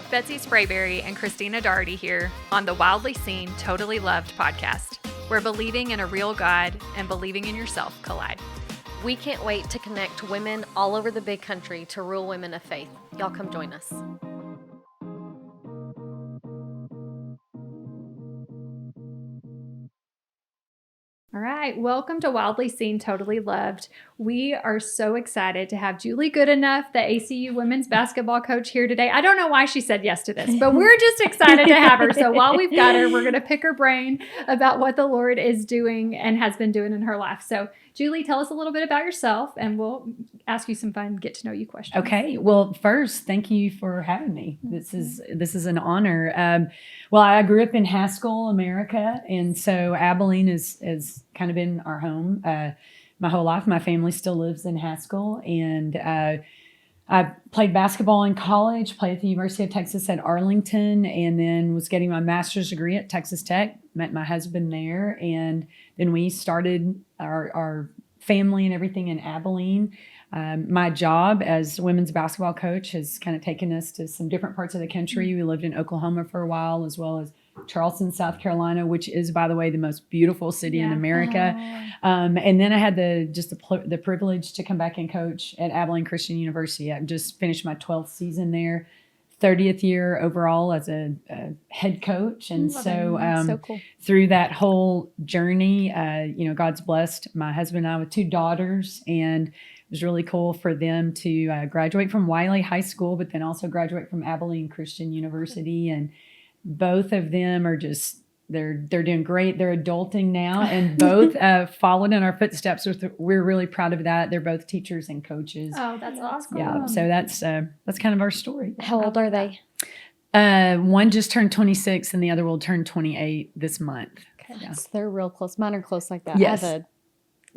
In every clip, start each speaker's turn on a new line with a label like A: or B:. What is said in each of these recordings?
A: Betsy Sprayberry and Christina Doherty here on the Wildly Seen, Totally Loved podcast, where believing in a real God and believing in yourself collide.
B: We can't wait to connect women all over the big country to real women of faith. Y'all come join us.
A: All right, welcome to Wildly Seen, Totally Loved. We are so excited to have Julie Goodenough, the ACU women's basketball coach, here today. I don't know why she said yes to this, but we're just excited to have her. So while we've got her, we're going to pick her brain about what the Lord is doing and has been doing in her life. So Julie, tell us a little bit about yourself, and we'll ask you some fun get-to-know-you questions.
C: Okay. Well, first, thank you for having me. This is an honor. Well, I grew up in Haskell, America, and so Abilene is kind of been our home my whole life. My family still lives in Haskell, and I played basketball in college, played at the University of Texas at Arlington, and then was getting my master's degree at Texas Tech, met my husband there, and then we started our family and everything in Abilene. My job as women's basketball coach has kind of taken us to some different parts of the country. We lived in Oklahoma for a while, as well as Charleston, South Carolina, which is, by the way, the most beautiful city in America. And then I had the privilege to come back and coach at Abilene Christian University. I've just finished my 12th season there, 30th year overall as a head coach. And so cool. Through that whole journey, God's blessed my husband and I with 2 daughters, and it was really cool for them to graduate from Wiley High School, but then also graduate from Abilene Christian University. And both of them are they're doing great. They're adulting now, and both followed in our footsteps. We're really proud of that. They're both teachers and coaches.
A: Oh, that's awesome.
C: Yeah. So that's kind of our story.
B: How old are they?
C: One just turned 26 and the other will turn 28 this month.
B: Okay. Yeah. So they're real close. Mine are close like that.
C: Yes.
B: I have a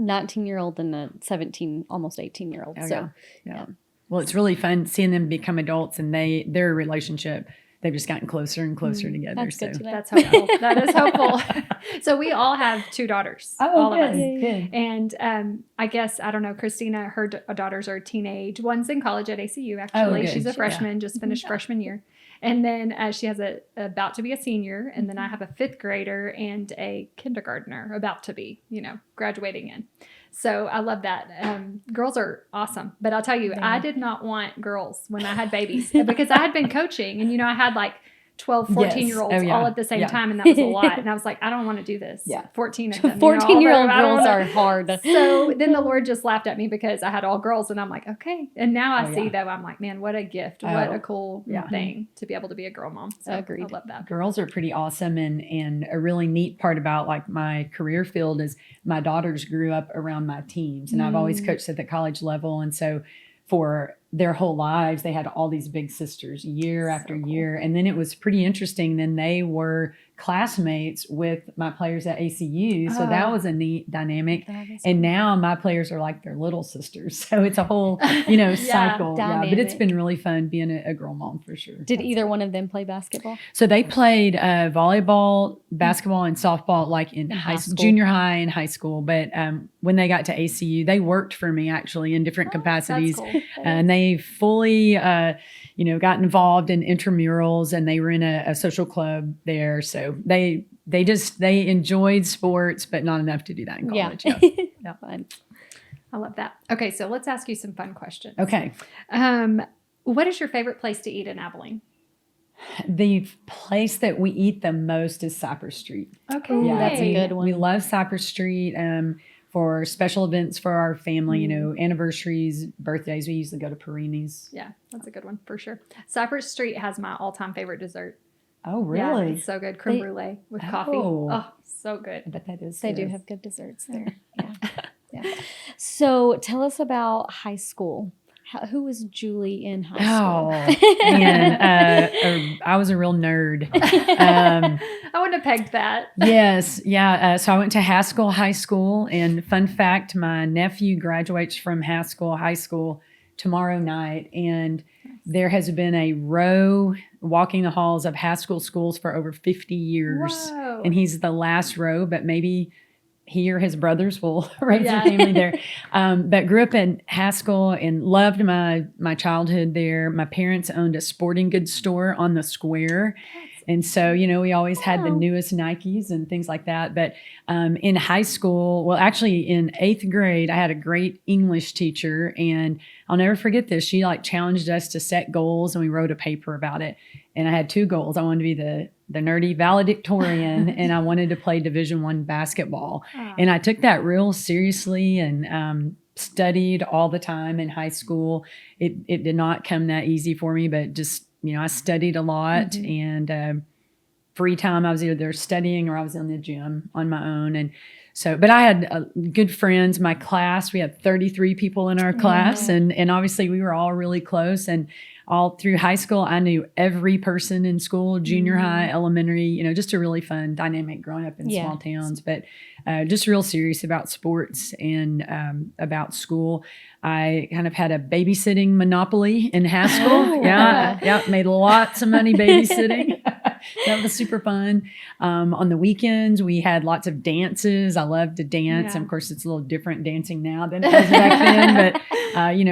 B: 19-year-old and a 17, almost 18-year-old.
C: Oh, yeah. Well, it's really fun seeing them become adults, and their relationship, they've just gotten closer and closer together.
B: That's good to know.
A: That's hopeful. That is hopeful. So we all have 2 daughters. All
C: good,
A: of us.
C: Good.
A: And I guess, I don't know, Christina, her daughters are teenage. One's in college at ACU, actually. She's a freshman, just finished freshman year. And then she has about to be a senior. And then I have a 5th grader and a kindergartner about to be, graduating in. So I love that. Girls are awesome. But I'll tell you, I did not want girls when I had babies because I had been coaching and, I had like 12, 14-year-olds all at the same time. And that was a lot. And I was like, I don't want to do this. 14 of them.
B: 14-year-old girls are hard.
A: So then the Lord just laughed at me because I had all girls. And I'm like, okay. And now I see though, I'm like, man, what a gift. What a cool thing to be able to be a girl mom. So
B: agreed.
A: I love that.
C: Girls are pretty awesome. And a really neat part about like my career field is my daughters grew up around my teams. And I've always coached at the college level. And so for their whole lives, they had all these big sisters year after year. And then it was pretty interesting. Then they were classmates with my players at ACU. So that was a neat dynamic. And now my players are like their little sisters. So it's a whole, cycle. Yeah, but it's been really fun being a girl mom for sure.
B: Did either one of them play basketball?
C: So they played volleyball, basketball, and softball like in high school, junior high and high school. But when they got to ACU, they worked for me actually in different capacities. That's cool. And they fully, got involved in intramurals, and they were in a social club there. So they enjoyed sports, but not enough to do that in college.
B: Yeah. Fun.
A: I love that. Okay, so let's ask you some fun questions.
C: Okay.
A: What is your favorite place to eat in Abilene?
C: The place that we eat the most is Cypress Street.
A: Okay.
C: Yeah,
B: that's a good one.
C: We love Cypress Street. For special events for our family, anniversaries, birthdays, we usually go to Perini's.
A: Yeah, that's a good one for sure. Cypress Street has my all-time favorite dessert.
C: Oh, really?
A: Yeah, it's so good. Creme brulee with coffee. Oh, so good.
C: I bet that is.
B: They do have good desserts there. Yeah. So tell us about high school. Who was Julie in high school?
C: Oh, man. I was a real nerd.
A: I wouldn't have pegged that.
C: Yes. Yeah. So I went to Haskell High School. And fun fact, my nephew graduates from Haskell High School tomorrow night. And there has been a row walking the halls of Haskell schools for over 50 years.
A: Whoa.
C: And he's the last row, but maybe he or his brothers will raise their family there. But grew up in Haskell and loved my childhood there. My parents owned a sporting goods store on the square. And so, we always had the newest Nikes and things like that. But in high school, well, actually in 8th grade, I had a great English teacher, and I'll never forget this. She challenged us to set goals, and we wrote a paper about it. And I had 2 goals. I wanted to be the nerdy valedictorian, and I wanted to play Division I basketball. And I took that real seriously and studied all the time in high school. It did not come that easy for me, but just I studied a lot, and free time I was either studying or I was in the gym on my own. And so, but I had good friends. My class, we had 33 people in our class, and obviously we were all really close. And all through high school, I knew every person in school, junior high, elementary. Just a really fun dynamic growing up in small towns. But just real serious about sports and about school. I kind of had a babysitting monopoly in Haskell. Made lots of money babysitting. That was super fun. On the weekends, we had lots of dances. I loved to dance. And of course, it's a little different dancing now than it was back then. But,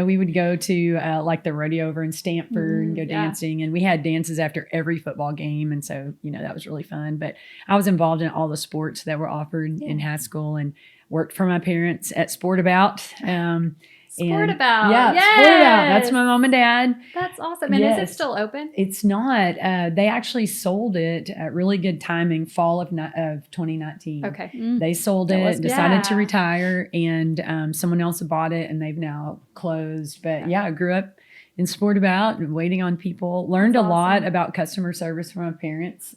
C: we would go to the rodeo over in Stanford and go dancing. And we had dances after every football game. And so, that was really fun. But I was involved in all the sports that were offered in Haskell and worked for my parents at Sportabout.
A: Sportabout.
C: Yeah,
A: yes.
C: Sportabout. That's my mom and dad.
A: That's awesome. And is it still open?
C: It's not. They actually sold it at really good timing, fall of 2019.
A: Okay.
C: They sold it, decided to retire, and someone else bought it, and they've now closed. But I grew up in Sportabout and waiting on people. Learned a lot about customer service from my parents,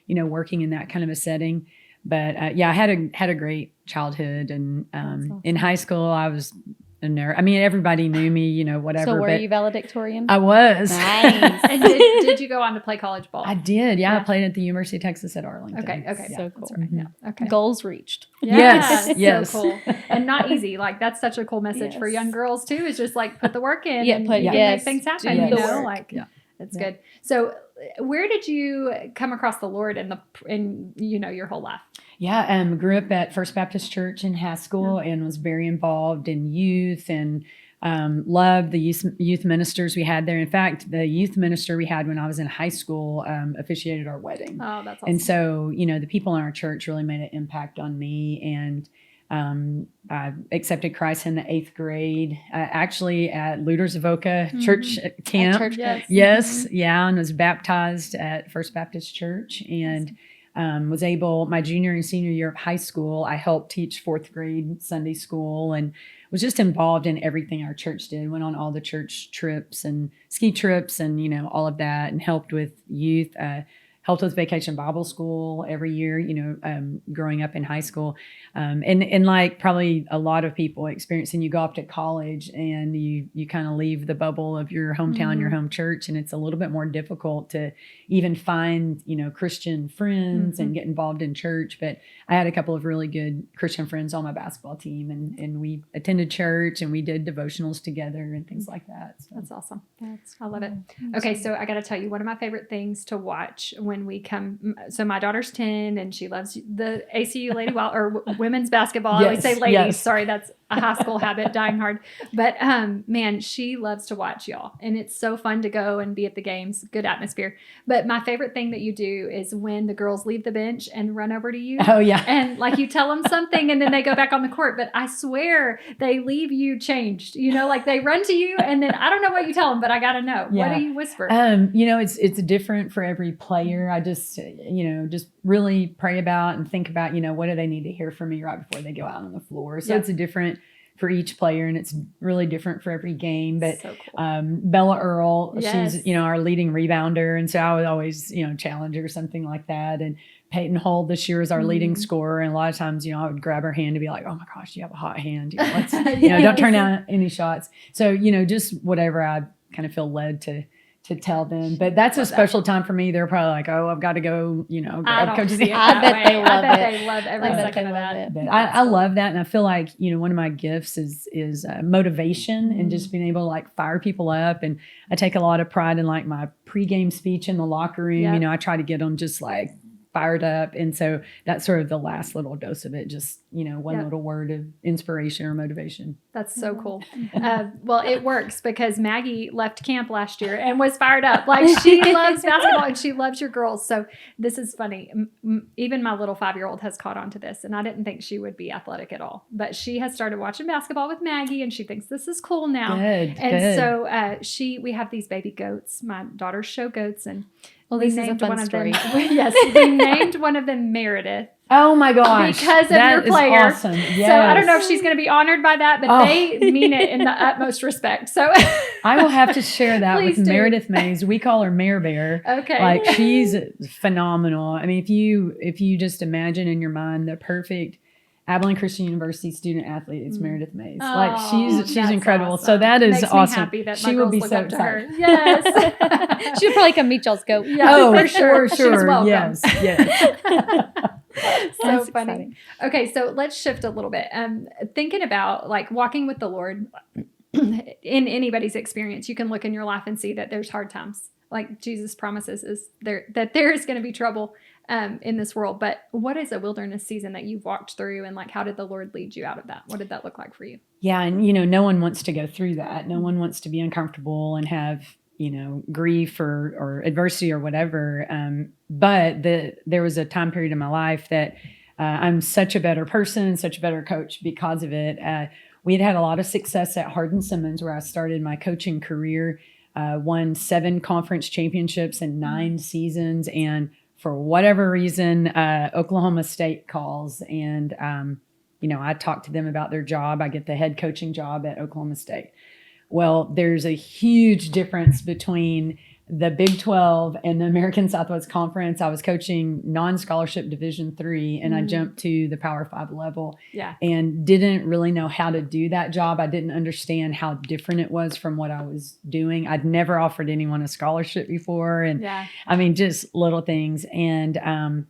C: working in that kind of a setting. But I had a great childhood, and awesome. In high school I was a nerd. I mean, everybody knew me, whatever.
B: So were you valedictorian?
C: I was.
B: Nice.
A: And did you go on to play college ball?
C: I did. Yeah, I played at the University of Texas at Arlington.
A: Okay.
B: So cool.
A: Right. Yeah. Okay.
B: Goals reached.
C: Yes.
A: So cool. And not easy. That's such a cool message for young girls too. Is just put the work in and make things happen. It's good. So where did you come across the Lord in your whole life?
C: Yeah, grew up at First Baptist Church in Haskell and was very involved in youth and loved the youth ministers we had there. In fact, the youth minister we had when I was in high school officiated our wedding.
A: Oh, that's awesome.
C: And so, the people in our church really made an impact on me. And I accepted Christ in the 8th grade, actually at Luter's Avoca church camp.
B: At church camp.
C: Yes. Yeah. And was baptized at First Baptist Church and was able, my junior and senior year of high school, I helped teach 4th grade Sunday school and was just involved in everything our church did. Went on all the church trips and ski trips and, all of that, and helped with youth, helped with Vacation Bible School every year, growing up in high school. And like probably a lot of people experiencing, you go off to college and you kind of leave the bubble of your hometown, your home church, and it's a little bit more difficult to even find, Christian friends and get involved in church. But I had a couple of really good Christian friends on my basketball team, and we attended church and we did devotionals together and things like that. So.
A: That's awesome. I love it. Okay, so I got to tell you, one of my favorite things to watch when we come, so my daughter's 10 and she loves the ACU Lady Wild or women's basketball. I always say ladies. Yes. Sorry, that's a high school habit, dying hard. But man, she loves to watch y'all, and it's so fun to go and be at the games. Good atmosphere. But my favorite thing that you do is when the girls leave the bench and run over to you.
C: Oh yeah,
A: and you tell them something, and then they go back on the court. But I swear they leave you changed. They run to you, and then I don't know what you tell them, but I got to know.
C: Yeah.
A: What do you whisper?
C: It's different for every player. I just just really pray about and think about what do they need to hear from me right before they go out on the floor. So it's a different for each player, and it's really different for every game. But
A: so cool.
C: Bella Earl, she's our leading rebounder, and so I would always challenge her or something like that. And Peyton Hull this year is our leading scorer, and a lot of times I would grab her hand and be like, "Oh my gosh, you have a hot hand. Let's don't turn down any shots." So just whatever I kind of feel led to tell them. But that's a special time for me. They're probably like, "Oh, I've got to go, grab Coach's hand."
B: I bet they love it.
A: They love every second of that.
C: But I love that. And I feel like, one of my gifts is motivation and just being able to fire people up. And I take a lot of pride in my pregame speech in the locker room.
A: Yep.
C: I try to get them just fired up. And so that's sort of the last little dose of it, just one little word of inspiration or motivation.
A: That's so cool. Well, it works because Maggie left camp last year and was fired up. Like, she loves basketball and she loves your girls. So this is funny. Even my little 5-year-old has caught on to this, and I didn't think she would be athletic at all. But she has started watching basketball with Maggie, and she thinks this is cool now.
C: Good.
A: So we have these baby goats. My daughters show goats, and
B: well, this is a fun story.
A: Yes, we named one of them Meredith.
C: Oh my gosh.
A: Because of your player.
C: Awesome. Yes.
A: So I don't know if she's going to be honored by that, but they mean it in the utmost respect. So
C: I will have to share that with
A: do.
C: Meredith Mays. We call her Mare Bear.
A: Okay.
C: Like, she's phenomenal. I mean, if you just imagine in your mind the perfect Abilene Christian University student athlete, it's Meredith Mays. Like, she's incredible.
A: Awesome.
C: So that is
A: Makes
C: awesome.
A: Me happy that
C: she will be so excited.
A: Yes.
B: She'll probably come meet y'all's goat.
A: Yeah,
C: oh,
A: for sure. She's welcome.
C: Yes.
A: So
B: That's
A: funny.
B: exciting.
A: Okay, so let's shift a little bit. Thinking about like walking with the Lord in anybody's experience, you can look in your life and see that there's hard times. Like Jesus promises that there is going to be trouble in this world. But what is a wilderness season that you've walked through, and like how did the Lord lead you out of that? What did that look like for you?
C: Yeah, and no one wants to go through that. No one wants to be uncomfortable and have grief or adversity or whatever. But there was a time period in my life that I'm such a better person, such a better coach because of it. We had a lot of success at Hardin-Simmons, where I started my coaching career, won 7 conference championships in 9 seasons. And for whatever reason, Oklahoma State calls, and I talk to them about their job. I get the head coaching job at Oklahoma State. Well, there's a huge difference between the Big 12 and the American Southwest Conference. I was coaching non-scholarship Division III, and I jumped to the Power 5 level and didn't really know how to do that job. I didn't understand how different it was from what I was doing. I'd never offered anyone a scholarship before. And I mean, just little things. And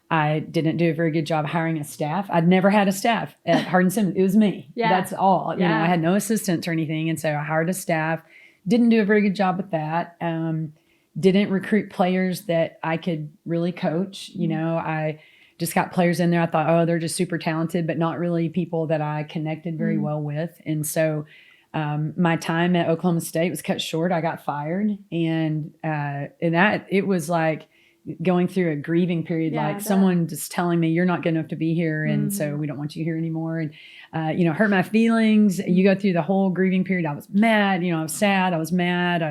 C: I didn't do a very good job hiring a staff. I'd never had a staff at Hardin-Simmons. It was me. That's all. I had no assistants or anything. And so I hired a staff. Didn't do a very good job with that. Didn't recruit players that I could really coach. I just got players in there. I thought, oh, they're just super talented, but not really people that I connected very well with. And so my time at Oklahoma State was cut short. I got fired. And that it was like going through a grieving period, someone just telling me you're not good enough to be here. And so we don't want you here anymore. And, hurt my feelings. You go through the whole grieving period. I was mad, I was sad. I was mad,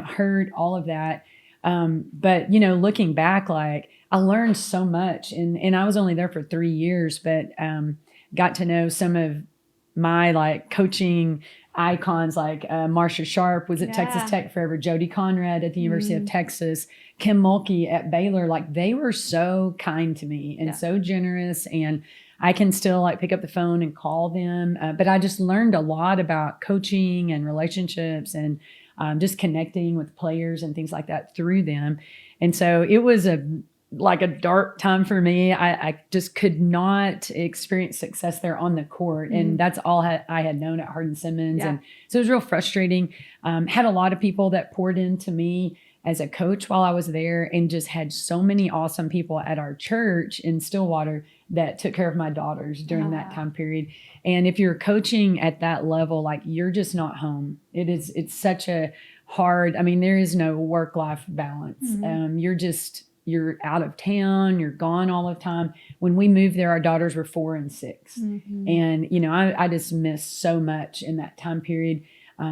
C: hurt, all of that. But, looking back, like I learned so much, and I was only there for 3 years, but, got to know some of my like coaching icons, like Marcia Sharp was at Texas Tech forever, Jody Conrad at the University of Texas, Kim Mulkey at Baylor. Like, they were so kind to me and so generous, and I can still like pick up the phone and call them. But I just learned a lot about coaching and relationships and just connecting with players and things like that through them. And so it was a dark time for me. I just could not experience success there on the court. And that's all I had known at Hardin-Simmons. And so it was real frustrating. Had a lot of people that poured into me as a coach while I was there, and just had so many awesome people at our church in Stillwater that took care of my daughters during that time period. And if you're coaching at that level, like, you're just not home. It's such a hard, there is no work-life balance. You're out of town, you're gone all the time. When we moved there, our daughters were 4 and 6. And, I just missed so much in that time period.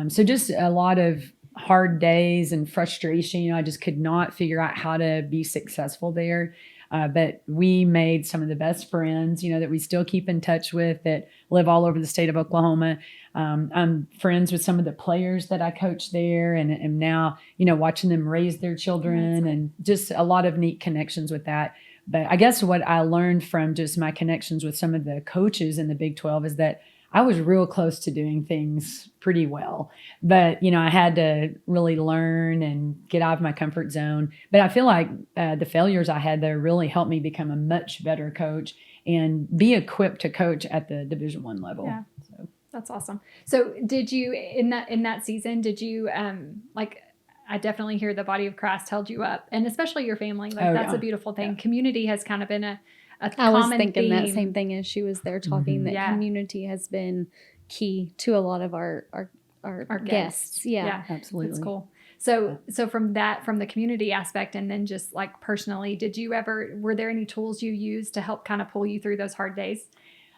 C: So just a lot of hard days and frustration. I just could not figure out how to be successful there. But we made some of the best friends, that we still keep in touch with, that live all over the state of Oklahoma. I'm friends with some of the players that I coach there, and am now, watching them raise their children, and just a lot of neat connections with that. But I guess what I learned from just my connections with some of the coaches in the Big 12 is that I was real close to doing things pretty well, but, I had to really learn and get out of my comfort zone. But I feel like the failures I had there really helped me become a much better coach and be equipped to coach at the Division I level.
A: Yeah. So that's awesome. So did you, in that season, did you, I definitely hear the body of Christ held you up, and especially your family. That's a beautiful thing. Yeah. Community has kind of been
B: I was
A: common
B: thinking that
A: theme.
B: same thing as she was there talking, that community has been key to a lot of our guests. Yeah,
C: absolutely.
A: That's cool. So from the community aspect, and then just like personally, were there any tools you used to help kind of pull you through those hard days?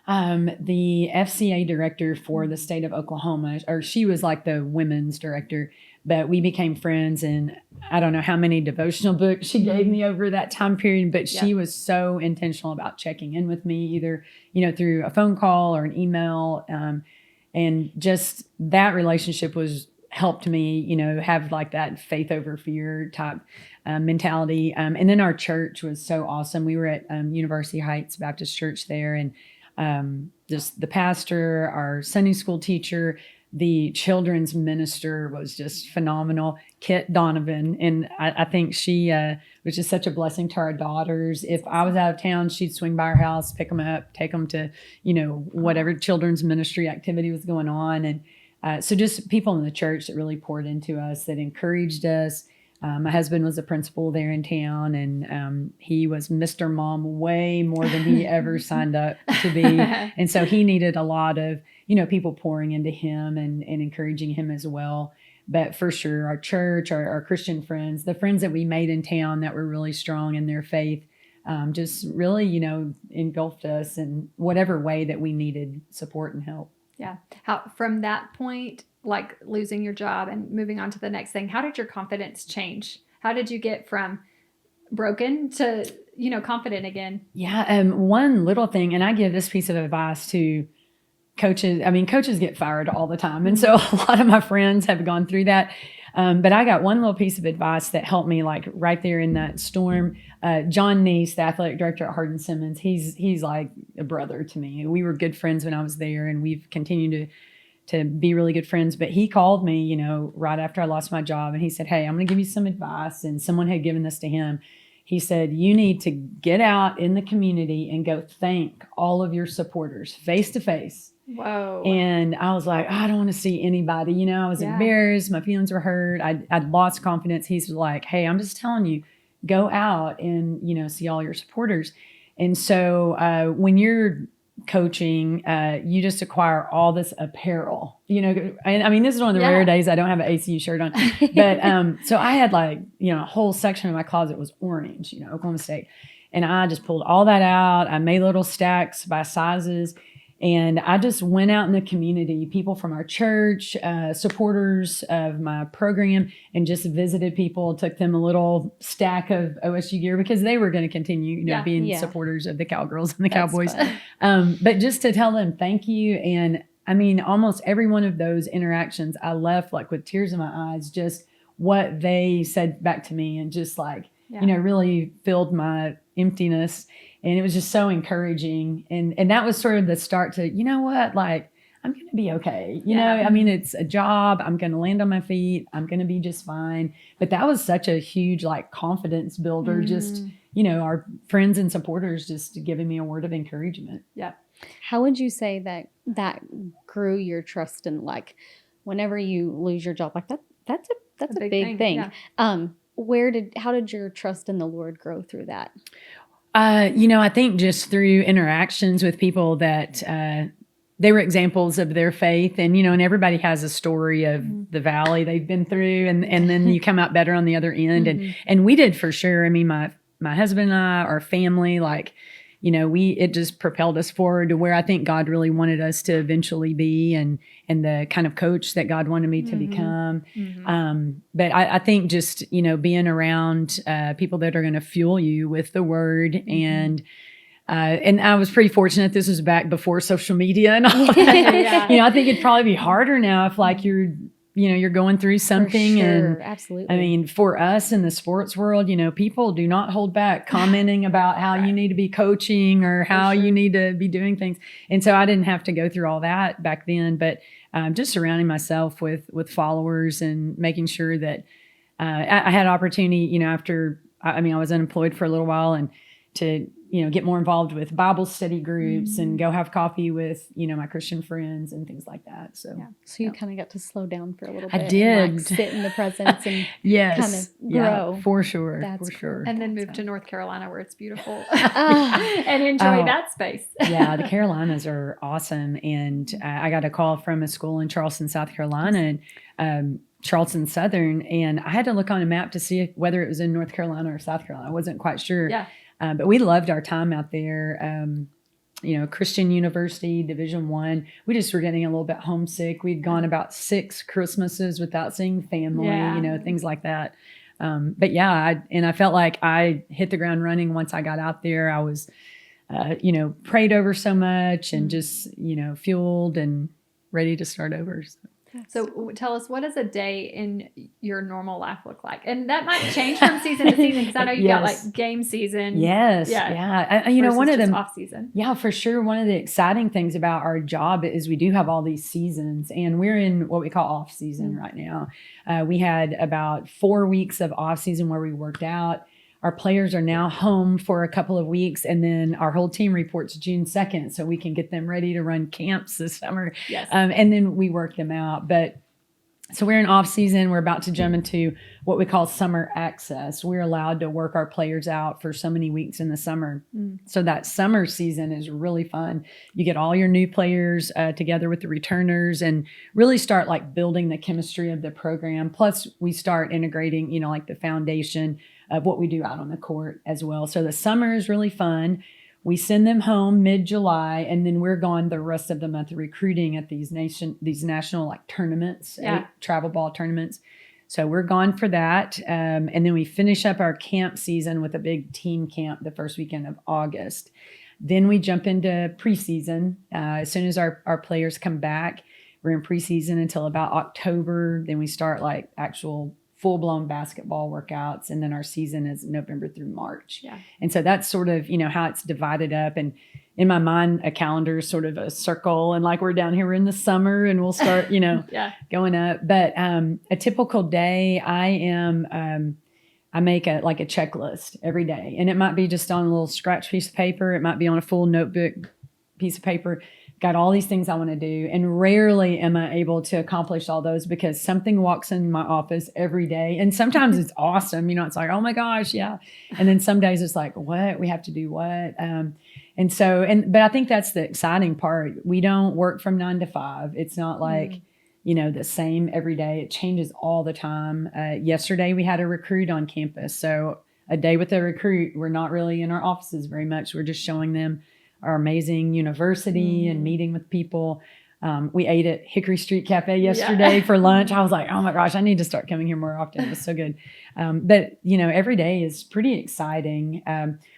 C: The FCA director for the state of Oklahoma, or she was like the women's director, but we became friends, and I don't know how many devotional books she gave me over that time period, but she was so intentional about checking in with me, either, through a phone call or an email. And just that relationship helped me, have like that faith over fear type mentality. And then our church was so awesome. We were at University Heights Baptist Church there, and just the pastor, our Sunday school teacher, the children's minister was just phenomenal, Kit Donovan. And I think she was just such a blessing to our daughters. If I was out of town, she'd swing by our house, pick them up, take them to, whatever children's ministry activity was going on. And so just people in the church that really poured into us, that encouraged us. My husband was a principal there in town, and he was Mr. Mom way more than he ever signed up to be. And so he needed a lot of, people pouring into him and encouraging him as well. But for sure, our church, our Christian friends, the friends that we made in town that were really strong in their faith, just really, engulfed us in whatever way that we needed support and help.
A: Yeah. How, from that point, like losing your job and moving on to the next thing, how did your confidence change? How did you get from broken to, confident again?
C: Yeah. One little thing, and I give this piece of advice to coaches. I mean, coaches get fired all the time. And so a lot of my friends have gone through that. But I got one little piece of advice that helped me, like right there in that storm. John Neese, the athletic director at Hardin Simmons, he's like a brother to me. We were good friends when I was there, and we've continued to be really good friends. But he called me, right after I lost my job, and he said, "Hey, I'm going to give you some advice." And someone had given this to him. He said, "You need to get out in the community and go thank all of your supporters face to face."
A: Whoa.
C: And I was like, I don't want to see anybody. I was embarrassed. My feelings were hurt. I'd lost confidence. He's like, "Hey, I'm just telling you, go out and, see all your supporters." And so when you're coaching, you just acquire all this apparel, and I mean, this is one of the rare days I don't have an ACU shirt on, but so I had like, a whole section of my closet was orange, Oklahoma State. And I just pulled all that out. I made little stacks by sizes. And I just went out in the community, people from our church, supporters of my program, and just visited people, took them a little stack of OSU gear because they were going to continue, being supporters of the Cowgirls and the Cowboys. But just to tell them thank you. And I mean, almost every one of those interactions, I left like with tears in my eyes, just what they said back to me, and just like, really filled my emptiness. And it was just so encouraging. And that was sort of the start to, like, I'm going to be okay. I mean, it's a job. I'm going to land on my feet. I'm going to be just fine. But that was such a huge, like, confidence builder. Just, our friends and supporters just giving me a word of encouragement.
A: Yeah.
B: How would you say that grew your trust in, like, whenever you lose your job, like that's a big thing.
A: Yeah.
B: How did your trust in the Lord grow through that?
C: I think just through interactions with people that they were examples of their faith, and and everybody has a story of the valley they've been through, and then you come out better on the other end. And we did for sure. I mean, my husband and I, our family, like, it just propelled us forward to where I think God really wanted us to eventually be, and the kind of coach that God wanted me to become. But I think just, being around people that are going to fuel you with the word. And I was pretty fortunate. This was back before social media and all that. I think it'd probably be harder now if like you're going through something.
B: For sure,
C: and
B: absolutely.
C: I mean, for us in the sports world, people do not hold back commenting about how you need to be coaching or how you need to be doing things. And so I didn't have to go through all that back then, but just surrounding myself with followers and making sure that I had opportunity, after, I was unemployed for a little while, and to get more involved with Bible study groups and go have coffee with, my Christian friends and things like that. So,
B: So you kind of got to slow down for a little
C: I
B: bit.
C: did.
B: And, like, sit in the presence and kind of grow.
C: Yeah, for sure.
B: That's
C: for sure.
A: And then move to North Carolina where it's beautiful and enjoy that space.
C: Yeah, the Carolinas are awesome. And I got a call from a school in Charleston, South Carolina, and Charleston Southern, and I had to look on a map to see whether it was in North Carolina or South Carolina. I wasn't quite sure.
A: Yeah.
C: But we loved our time out there. Christian University, Division I. We just were getting a little bit homesick. We'd gone about 6 Christmases without seeing family, things like that. But yeah, I felt like I hit the ground running once I got out there. I was, prayed over so much and just, fueled and ready to start over.
A: So tell us, what does a day in your normal life look like? And that might change from season to season, because I know you got like game season.
C: Yes. Yeah. One of them
A: off season.
C: Yeah, for sure. One of the exciting things about our job is we do have all these seasons, and we're in what we call off season right now. We had about 4 weeks of off season where we worked out. Our players are now home for a couple of weeks, and then our whole team reports June 2nd, so we can get them ready to run camps this summer.
A: Yes.
C: And then we work them out. So we're in off season. We're about to jump into what we call summer access. We're allowed to work our players out for so many weeks in the summer. So that summer season is really fun. You get all your new players together with the returners and really start like building the chemistry of the program. Plus we start integrating, like the foundation of what we do out on the court as well. So the summer is really fun. We send them home mid-July, and then we're gone the rest of the month recruiting at these national like tournaments, travel ball tournaments. So we're gone for that. And then we finish up our camp season with a big team camp the first weekend of August. Then we jump into preseason. As soon as our players come back, we're in preseason until about October. Then we start like actual full-blown basketball workouts, and then our season is November through March.
A: Yeah.
C: And so that's sort of, how it's divided up. And in my mind, a calendar is sort of a circle, and like we're down here in the summer and we'll start, going up. But a typical day, I make a checklist every day, and it might be just on a little scratch piece of paper. It might be on a full notebook piece of paper. Got all these things I want to do. And rarely am I able to accomplish all those because something walks in my office every day. And sometimes it's awesome. It's like, oh my gosh, yeah. And then some days it's like, what? We have to do what? But I think that's the exciting part. We don't work from 9 to 5. It's not like, the same every day. It changes all the time. Yesterday we had a recruit on campus. So a day with a recruit, we're not really in our offices very much. We're just showing them our amazing university and meeting with people. We ate at Hickory Street Cafe yesterday for lunch. I was like, oh my gosh, I need to start coming here more often. It was so good. But every day is pretty exciting.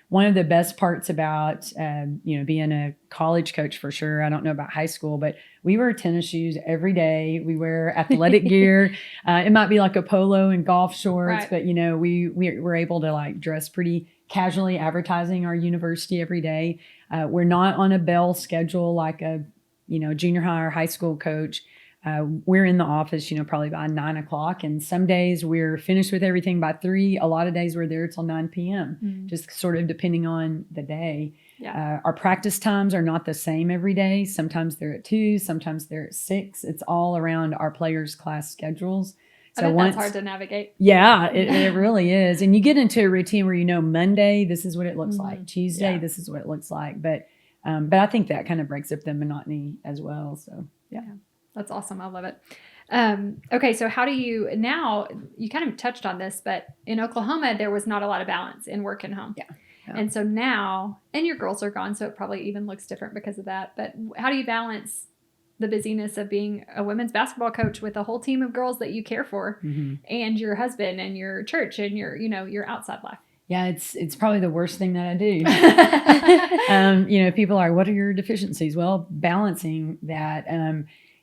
C: One of the best parts about, being a college coach for sure, I don't know about high school, but we wear tennis shoes every day. We wear athletic gear. It might be like a polo and golf shorts, but we're able to like dress pretty casually, advertising our university every day. We're not on a bell schedule like a, junior high or high school coach. We're in the office, probably by 9 o'clock. And some days we're finished with everything by 3. A lot of days we're there till 9 p.m., just sort of depending on the day. Yeah. Our practice times are not the same every day. Sometimes they're at 2, sometimes they're at 6. It's all around our players' class schedules.
A: So that's hard to navigate.
C: Yeah, it really is. And you get into a routine where Monday, this is what it looks like. Tuesday, this is what it looks like. But I think that kind of breaks up the monotony as well. So, yeah.
A: That's awesome. I love it. Okay, so how do you kind of touched on this, but in Oklahoma, there was not a lot of balance in work and home.
C: Yeah.
A: And so now, and your girls are gone, so it probably even looks different because of that. But how do you balance the busyness of being a women's basketball coach with a whole team of girls that you care for and your husband and your church and your outside life?
C: Yeah, it's probably the worst thing that I do. People are, what are your deficiencies? Well, balancing that.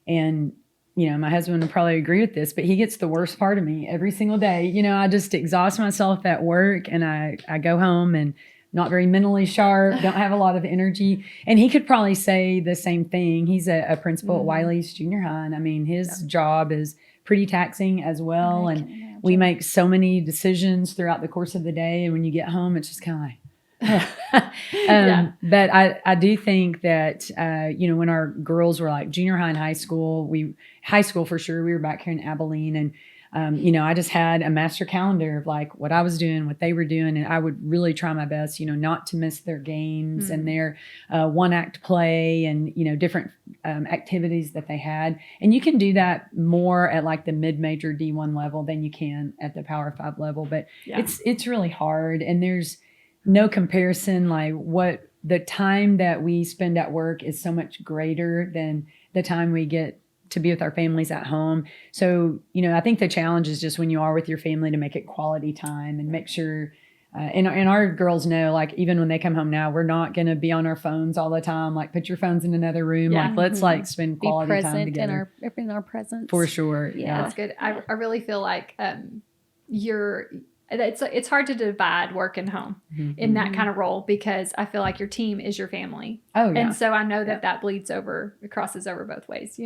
C: And my husband would probably agree with this, but he gets the worst part of me every single day. I just exhaust myself at work, and I go home and not very mentally sharp, don't have a lot of energy. And he could probably say the same thing. He's a principal at Wiley's Junior High. And I mean, his job is pretty taxing as well. And we make so many decisions throughout the course of the day. And when you get home, it's just kind of like, But I do think that, when our girls were like junior high and high school for sure, we were back here in Abilene, and I just had a master calendar of like what I was doing, what they were doing. And I would really try my best, not to miss their games and their one act play and, different activities that they had. And you can do that more at like the mid-major D1 level than you can at the Power 5 level. But it's really hard. And there's no comparison. Like what the time that we spend at work is so much greater than the time we get to be with our families at home. So, I think the challenge is just when you are with your family to make it quality time and make sure, and our girls know, like, even when they come home now, we're not going to be on our phones all the time. Like, put your phones in another room. Yeah. Like, let's like spend quality time together.
B: In our presence.
C: For sure.
A: Yeah. That's good. I really feel like, it's hard to divide work and home in that kind of role, because I feel like your team is your family.
C: Oh, yeah.
A: And so I know that bleeds over, it crosses over both ways,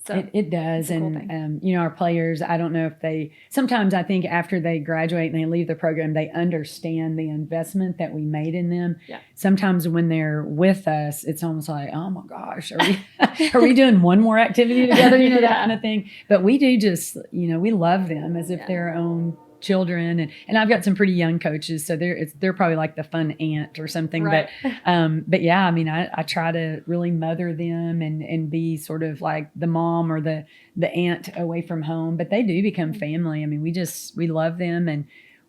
A: So
C: it does. And, our players, I don't know if sometimes I think after they graduate and they leave the program, they understand the investment that we made in them.
A: Yeah.
C: Sometimes when they're with us, it's almost like, oh my gosh, are we doing one more activity together? That kind of thing. But we do just, we love them as if they're our own children, and I've got some pretty young coaches, so they're probably like the fun aunt or something. Right. But yeah, I mean, I try to really mother them and be sort of like the mom or the aunt away from home. But they do become family. I mean, we love them, and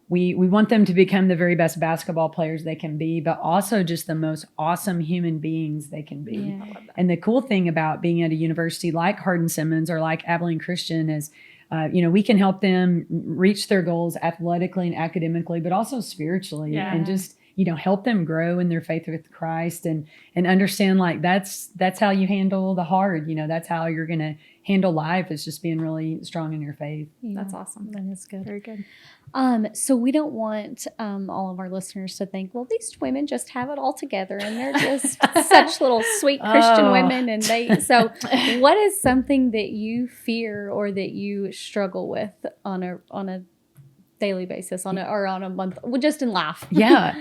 C: we want them to become the very best basketball players they can be, but also just the most awesome human beings they can be.
A: Yeah, I love that.
C: And the cool thing about being at a university like Hardin-Simmons or like Abilene Christian is, we can help them reach their goals athletically and academically, but also spiritually, and just, help them grow in their faith with Christ and understand like that's how you handle the hard, that's how you're going to handle life, is just being really strong in your faith.
A: Yeah. That's awesome.
B: That is good.
A: Very good.
B: So we don't want all of our listeners to think, well, these women just have it all together and they're just such little sweet Christian women. And so what is something that you fear or that you struggle with on a daily basis, on a month, just in life?
C: Yeah.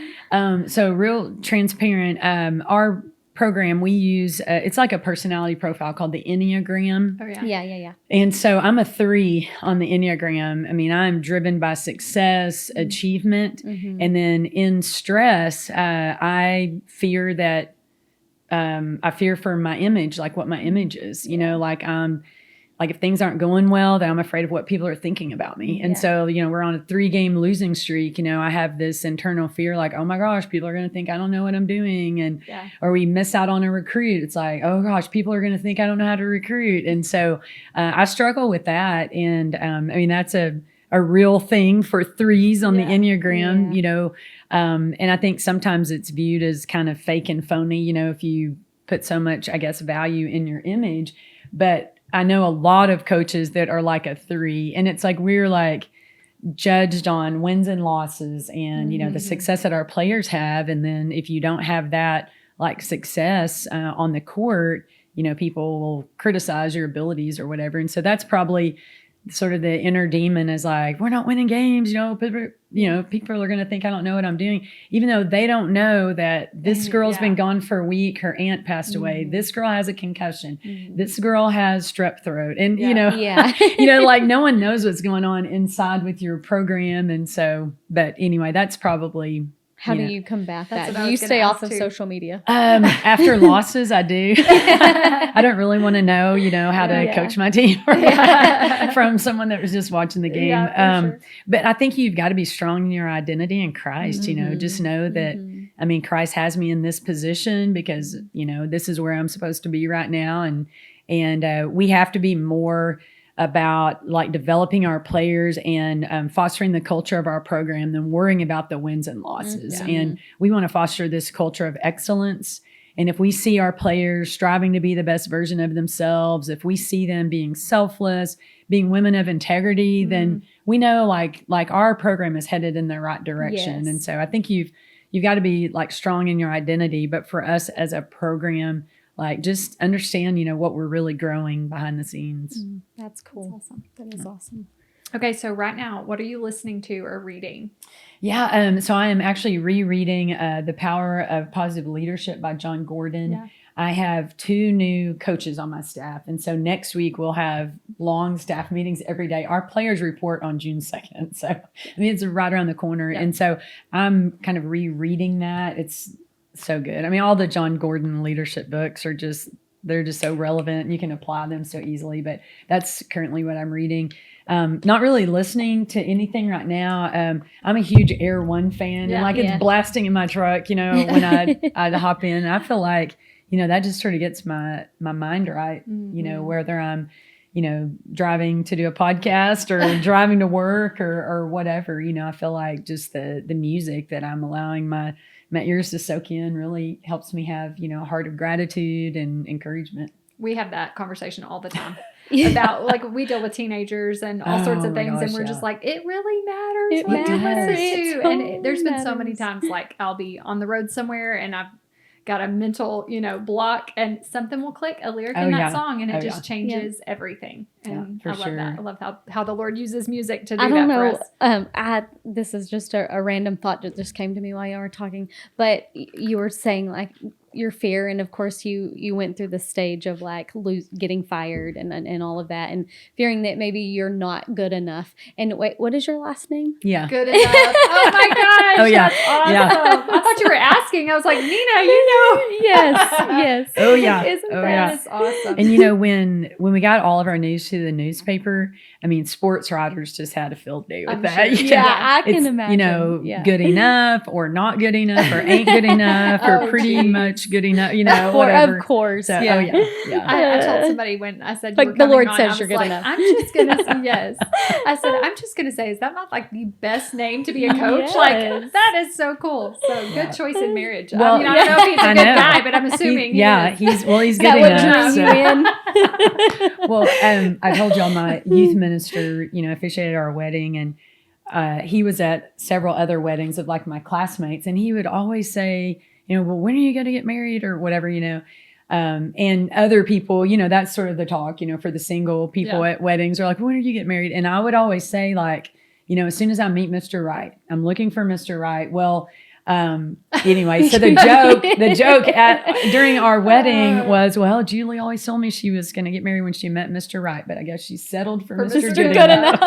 C: So real transparent, our program we use, it's like a personality profile called the Enneagram.
A: Oh,
B: Yeah.
C: And so I'm a 3 on the Enneagram. I mean, I'm driven by success, achievement, and then in stress, I fear that I fear for my image, like what my image is, like if things aren't going well, then I'm afraid of what people are thinking about me. And so, we're on a 3-game losing streak. I have this internal fear, like, oh my gosh, people are going to think I don't know what I'm doing. Or we miss out on a recruit. It's like, oh gosh, people are going to think I don't know how to recruit. And so I struggle with that. And I mean, that's a real thing for 3s on the Enneagram, and I think sometimes it's viewed as kind of fake and phony, if you put so much, I guess, value in your image. But I know a lot of coaches that are like a 3, and it's like we're like judged on wins and losses and, the success that our players have. And then if you don't have that like success on the court, people will criticize your abilities or whatever. And so that's probably sort of the inner demon is like, we're not winning games, people are going to think I don't know what I'm doing, even though they don't know that this girl's been gone for a week. Her aunt passed away. This girl has a concussion. This girl has strep throat. And, like no one knows what's going on inside with your program. And so, but anyway, that's probably...
B: How do you combat that? Do you stay off of social media?
C: After losses, I do. I don't really want to know, how to coach my team from someone that was just watching the game. Sure. But I think you've got to be strong in your identity in Christ, just know that, I mean, Christ has me in this position because, this is where I'm supposed to be right now. And we have to be more about like developing our players and fostering the culture of our program than worrying about the wins and losses. And we want to foster this culture of excellence. And if we see our players striving to be the best version of themselves, if we see them being selfless, being women of integrity, then we know like our program is headed in the right direction. Yes. And so I think you've got to be like strong in your identity. But for us as a program, like just understand, what we're really growing behind the scenes.
B: That's cool.
A: That's awesome.
B: That is awesome.
A: Okay, so right now, what are you listening to or reading?
C: Yeah, so I am actually rereading The Power of Positive Leadership by John Gordon.
A: Yeah.
C: I have 2 new coaches on my staff. And so next week we'll have long staff meetings every day. Our players report on June 2nd. So it's right around the corner.
A: Yeah.
C: And so I'm kind of rereading that. It's so good. I mean, all the John Gordon leadership books are they're just so relevant. You can apply them so easily, but that's currently what I'm reading. Not really listening to anything right now. I'm a huge Air One fan, and it's blasting in my truck, when I'd hop in. I feel like, that just sort of gets my mind right, whether I'm, driving to do a podcast or driving to work or whatever, I feel like just the music that I'm allowing my ears to soak in really helps me have, a heart of gratitude and encouragement.
A: We have that conversation all the time about we deal with teenagers and all sorts of things. And we're just like, it really matters what you listen to. And there's been so many times I'll be on the road somewhere and I've got a mental, block and something will click, a lyric in that song, and it just changes everything. And I love that. I love how the Lord uses music to do that for us.
B: This is just a random thought that just came to me while you were talking, but you were saying your fear, and of course you went through the stage of getting fired and all of that, and fearing that maybe you're not good enough. And wait, what is your last name?
C: Yeah,
A: Good enough. Oh my gosh!
C: Oh yeah,
A: that's awesome.
C: Yeah.
A: I thought you were asking. I was like, Nina,
B: Yes.
C: Oh yeah.
A: Isn't that awesome?
C: And when we got all of our news to the newspaper, I mean, sports writers just had a field day with that.
A: Sure.
B: I can imagine.
C: Good enough or not good enough or ain't good enough or pretty much good enough, whatever.
B: Of course.
C: So,
B: yeah.
A: I told somebody when I said
B: the Lord says you're good enough.
A: I'm just gonna say yes. I said I'm just gonna say, is that not the best name to be a coach?
B: Yes.
A: That is so cool. So good choice in marriage.
C: Well,
A: I don't know if he's a good guy, but I'm assuming
C: he's good
B: enough.
C: So.
B: You in?
C: Well, I told y'all my youth minister, officiated our wedding, and he was at several other weddings of my classmates, and he would always say, well, when are you going to get married or whatever, and other people, that's sort of the talk, for the single people at weddings are when are you get married? And I would always say as soon as I meet Mr. Right, I'm looking for Mr. Right. Well, anyway, so the joke during our wedding was, well, Julie always told me she was going to get married when she met Mr. Right, but I guess she settled for Mr. Good enough.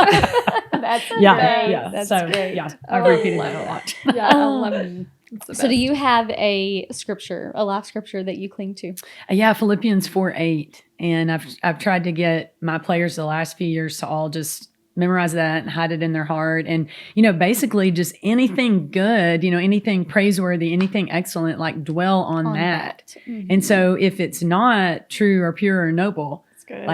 B: That's great.
C: Yeah.
B: That's great.
C: Yeah, I've repeated that a lot.
A: Yeah, I love it.
B: So do you have a life scripture that you cling to?
C: Yeah, Philippians 4:8. And I've tried to get my players the last few years to all just memorize that and hide it in their heart. And, basically just anything good, anything praiseworthy, anything excellent, dwell on that.
B: Mm-hmm.
C: And so if it's not true or pure or noble,
B: that's good.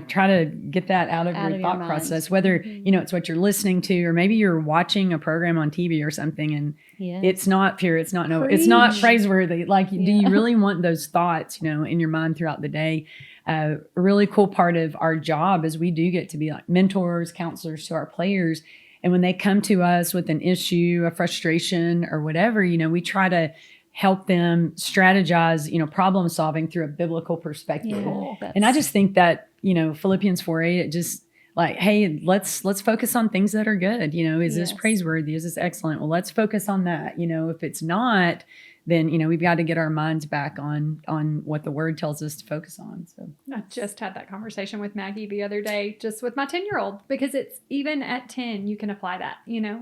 C: Try to get that out of your thought process, whether, it's what you're listening to, or maybe you're watching a program on TV or something and it's not pure, it's not noble, it's not praiseworthy. Do you really want those thoughts, in your mind throughout the day? A really cool part of our job is we do get to be mentors, counselors to our players. And when they come to us with an issue, a frustration or whatever, we try to help them strategize, problem solving through a biblical perspective.
B: Yeah,
C: and I just think that, Philippians 4:8, it just hey, let's focus on things that are good. Is this praiseworthy? Is this excellent? Well, let's focus on that. If it's not, then, we've got to get our minds back on what the word tells us to focus on. So
A: I just had that conversation with Maggie the other day, just with my 10-year-old, because it's even at 10, you can apply that, and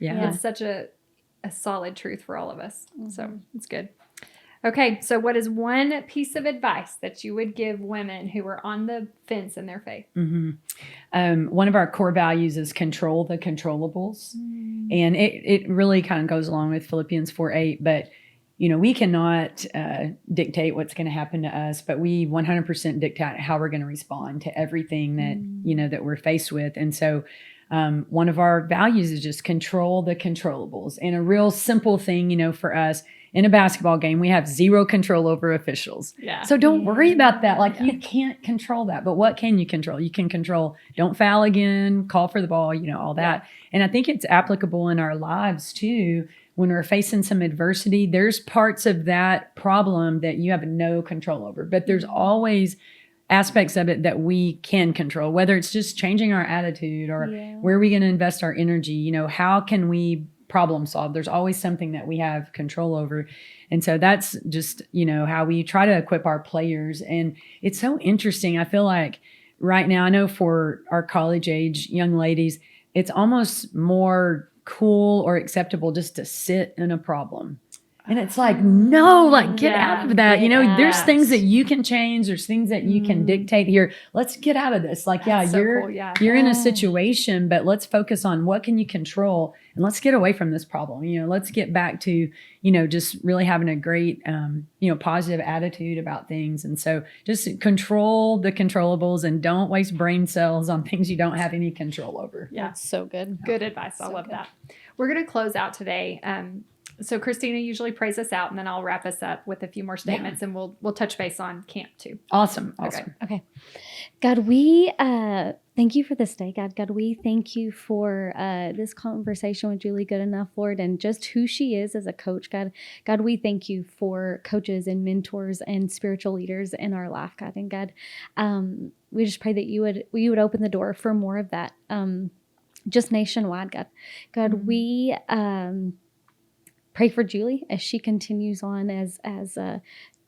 A: it's such a solid truth for all of us. Mm-hmm. So it's good. Okay. So what is one piece of advice that you would give women who are on the fence in their faith?
C: Mm-hmm. One of our core values is control the controllables. Mm-hmm. And it really kind of goes along with Philippians 4:8, but we cannot dictate what's going to happen to us, but we 100% dictate how we're going to respond to everything that, that we're faced with. And so one of our values is just control the controllables. And a real simple thing, for us in a basketball game, we have zero control over officials.
A: Yeah.
C: So don't worry about that. You can't control that. But what can you control? You can control, don't foul again, call for the ball, all that. Yeah. And I think it's applicable in our lives too. When we're facing some adversity, there's parts of that problem that you have no control over, but there's always aspects of it that we can control, whether it's just changing our attitude or where are we going to invest our energy? You know, how can we problem solve? There's always something that we have control over. And so that's just, you know, how we try to equip our players. And it's so interesting. I feel like right now, I know for our college age young ladies, it's almost more cool or acceptable just to sit in a problem. And it's like, no, like get out of that. You know, there's things that you can change. There's things that you can dictate here. Let's get out of this. Like, you're in a situation, but let's focus on what can you control and let's get away from this problem. You know, let's get back to, you know, just really having a great, you know, positive attitude about things. And so just control the controllables and don't waste brain cells on things you don't have any control over.
B: Yeah. That's so good.
A: Good advice. I love that. We're going to close out today. So Christina usually prays us out, and then I'll wrap us up with a few more statements, and we'll touch base on camp too.
C: Awesome.
B: Okay. God, we thank you for this day, God. God, we thank you for this conversation with Julie Goodenough, Lord, and just who she is as a coach, God. God, we thank you for coaches and mentors and spiritual leaders in our life, God. And God, we just pray that you would open the door for more of that, just nationwide, God. God, we pray for Julie as she continues on as a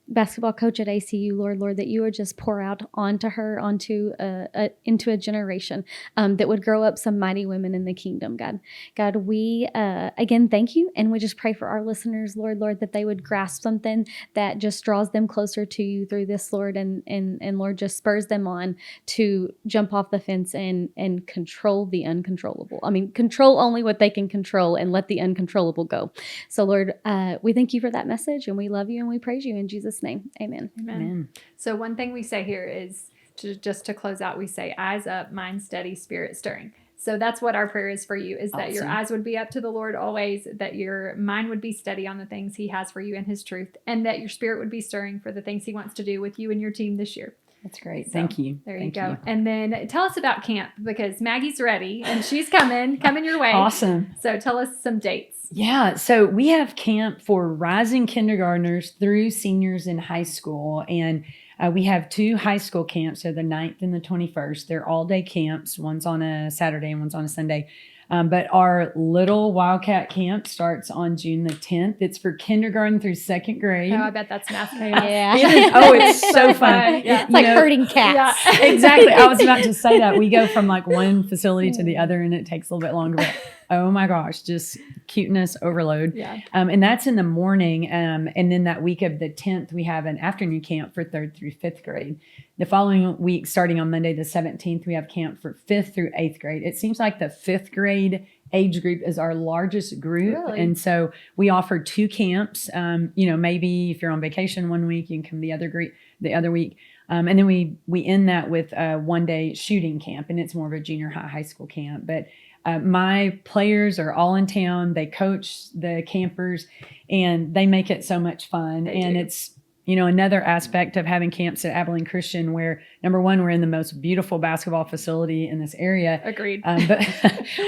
B: basketball coach at ACU, Lord, that you would just pour out onto her, into a generation that would grow up some mighty women in the kingdom, God. God, we again thank you, and we just pray for our listeners, Lord, that they would grasp something that just draws them closer to you through this, Lord, and Lord, just spurs them on to jump off the fence and control the uncontrollable. I mean, control only what they can control and let the uncontrollable go. So, Lord, we thank you for that message, and we love you and we praise you in Jesus' name. Amen.
A: So one thing we say here is to close out, we say eyes up, mind steady, spirit stirring. So that's what our prayer is for you, is that your eyes would be up to the Lord always, that your mind would be steady on the things he has for you in his truth, and that your spirit would be stirring for the things he wants to do with you and your team this year.
C: That's great. So, thank you.
A: There you go. And then tell us about camp, because Maggie's ready and she's coming your way.
C: Awesome.
A: So tell us some dates.
C: Yeah. So we have camp for rising kindergartners through seniors in high school. And we have 2 high school camps. So the 9th and the 21st, they're all day camps. One's on a Saturday and one's on a Sunday. But our little Wildcat camp starts on June the 10th. It's for kindergarten through 2nd grade.
A: Oh, I bet that's math chaos.
B: Yeah.
C: It's so fun.
B: Yeah. It's like herding cats.
C: Yeah. Exactly. I was about to say that. We go from like one facility to the other, and it takes a little bit longer. But oh my gosh, just cuteness overload.
A: Yeah.
C: And that's in the morning. And then that week of the 10th, we have an afternoon camp for 3rd through 5th grade. The following week, starting on Monday the 17th, we have camp for 5th through 8th grade. It seems like the 5th grade age group is our largest group.
A: Really?
C: And so we offer 2 camps. You know, maybe if you're on vacation one week, you can come the other week. And then we end that with a 1-day shooting camp, and it's more of a junior high school camp. But my players are all in town. They coach the campers, and they make it so much fun. And it's, you know, another aspect of having camps at Abilene Christian, where number one, we're in the most beautiful basketball facility in this area.
A: Agreed.
C: But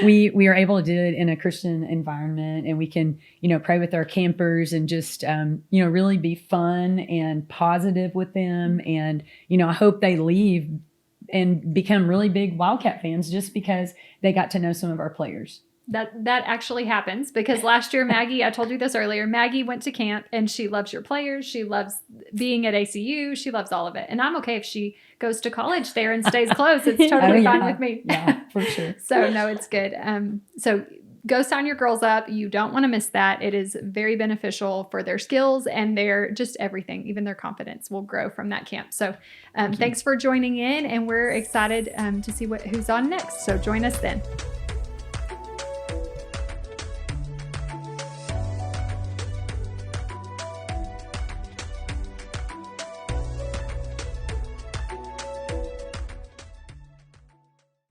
C: we are able to do it in a Christian environment, and we can, you know, pray with our campers and just, you know, really be fun and positive with them. And, you know, I hope they leave and become really big Wildcat fans just because they got to know some of our players.
A: That actually happens, because last year, Maggie, I told you this earlier, Maggie went to camp and she loves your players. She loves being at ACU. She loves all of it. And I'm okay if she goes to college there and stays close. It's totally fine with me.
C: Yeah, for sure.
A: So no, it's good. So go sign your girls up. You don't want to miss that. It is very beneficial for their skills and their just everything. Even their confidence will grow from that camp. So thanks for joining in, and we're excited to see who's on next. So join us then.